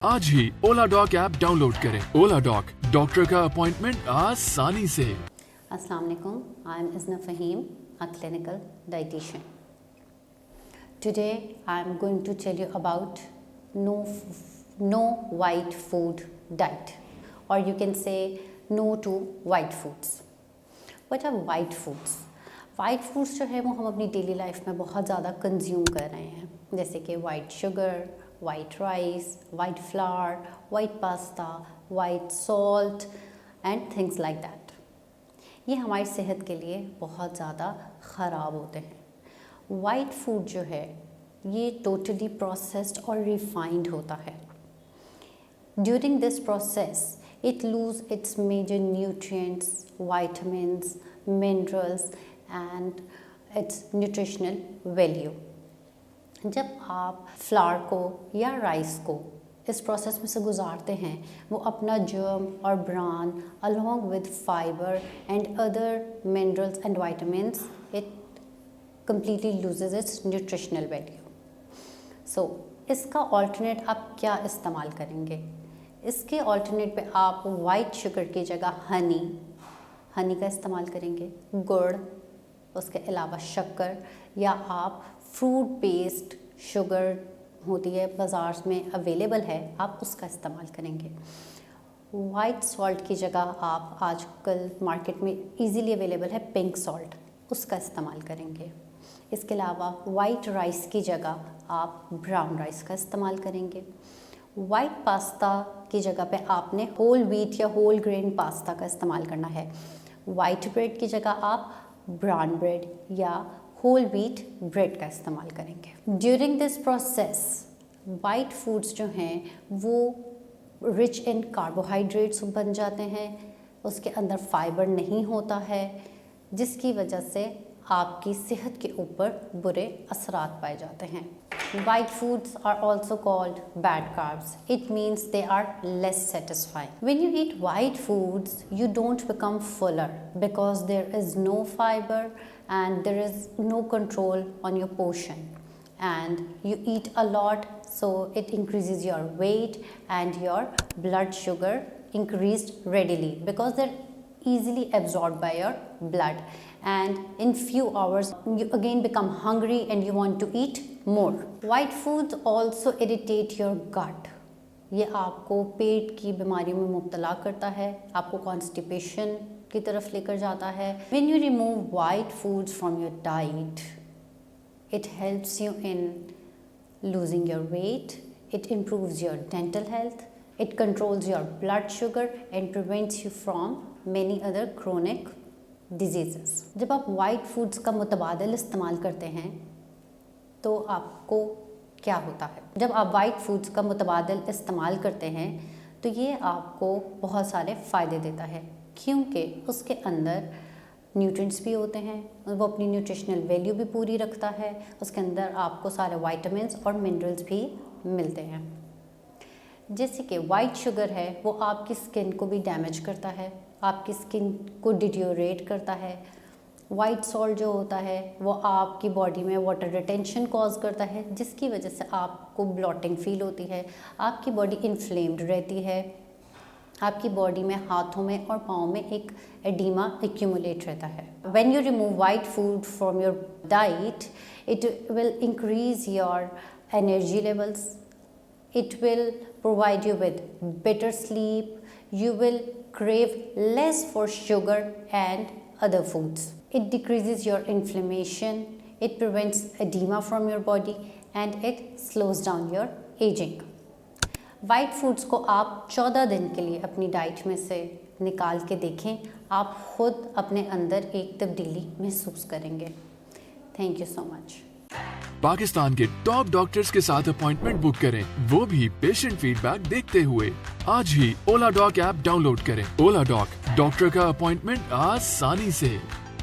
आज ही ओला dock app download करें। ओला dock, doctor का अपॉइंटमेंट आसानी से। अस्सलाम वालेकुम, I am Isna Fahim, a clinical dietitian. Today I am going to tell you about no white food diet, or you can say no to white foods. What are white foods? White foods जो है वो हम अपनी daily life में बहुत ज़्यादा consume कर रहे हैं, जैसे कि white sugar, white rice, white flower, white pasta, white salt and things like that. ये हमारी सेहत के लिए बहुत ज़्यादा ख़राब होते हैं। वाइट फूड जो है ये टोटली प्रोसेस्ड और रिफाइंड होता है। During this process it lose its major nutrients, vitamins, minerals and its nutritional value. जब आप फ्लावर को या राइस को इस प्रोसेस में से गुजारते हैं, वो अपना जर्म और bran along with fiber and other minerals and vitamins, it completely loses its nutritional value. So इसका alternate आप क्या इस्तेमाल करेंगे? इसके ऑल्टरनेट पे आप वाइट शुगर की जगह हनी का इस्तेमाल करेंगे, गुड़, उसके अलावा शक्कर, या आप फ्रूट बेस्ड शुगर होती है बाज़ार में अवेलेबल है, आप उसका इस्तेमाल करेंगे। वाइट सॉल्ट की जगह आप आजकल मार्केट में इजीली अवेलेबल है पिंक सॉल्ट, उसका इस्तेमाल करेंगे। इसके अलावा वाइट राइस की जगह आप ब्राउन राइस का इस्तेमाल करेंगे। वाइट पास्ता की जगह पे आपने होल व्हीट या होल ग्रेन पास्ता का इस्तेमाल करना है। वाइट ब्रेड की जगह आप ब्राउन ब्रेड या होल व्हीट ब्रेड का इस्तेमाल करेंगे। During this process white foods जो हैं वो रिच इन कार्बोहाइड्रेट्स बन जाते हैं, उसके अंदर फाइबर नहीं होता है, जिसकी वजह से आपकी सेहत के ऊपर बुरे असरात पाए जाते हैं। White foods are also called bad carbs. It means they are less satisfying. When you eat white foods, you don't become fuller because there is no fiber and there is no control on your portion. And you eat a lot, so it increases your weight and your blood sugar increased readily because they're easily absorbed by your blood, and in few hours you again become hungry and you want to eat more. White foods also irritate your gut. ये आपको पेट की बीमारी में मुब्तला करता है, आपको constipation की तरफ लेकर जाता है। When you remove white foods from your diet, it helps you in losing your weight, it improves your dental health, it controls your blood sugar and prevents you from many other chronic diseases. जब आप white foods का मुतबादिल इस्तेमाल करते हैं तो आपको क्या होता है? जब आप वाइट फूड्स का मुतबादिल इस्तेमाल करते हैं तो ये आपको बहुत सारे फ़ायदे देता है, क्योंकि उसके अंदर न्यूट्रिएंट्स भी होते हैं, वो अपनी न्यूट्रिशनल वैल्यू भी पूरी रखता है, उसके अंदर आपको सारे वाइटामिन्स और मिनरल्स भी मिलते हैं। जैसे कि वाइट शुगर है वो आपकी स्किन को भी डैमेज करता है, आपकी स्किन को डिट्योरेट करता है। वाइट सॉल्ट जो होता है वो आपकी बॉडी में वाटर रिटेंशन कॉज करता है, जिसकी वजह से आपको ब्लॉटिंग फील होती है, आपकी बॉडी इन्फ्लेम्ड रहती है, आपकी बॉडी में हाथों में और पाँव में एक एडिमा एक्यूमुलेट रहता है। When you remove white food from your diet, it will increase your energy levels, it will provide you with better sleep, you will crave less for sugar and other foods. It decreases your inflammation, it prevents edema from your body and it slows down your aging. White foods को आप 14 दिन के लिए अपनी diet में से निकाल के देखें, आप खुद अपने अंदर एक तब्दीली महसूस करेंगे। Thank you so much. Pakistan के टॉप डॉक्टर्स के साथ अपॉइंटमेंट बुक करें, वो भी पेशेंट फीडबैक देखते हुए। आज ही ओला डॉक ऐप डाउनलोड करें। ओला डॉक, डॉक्टर का अपॉइंटमेंट आसानी से।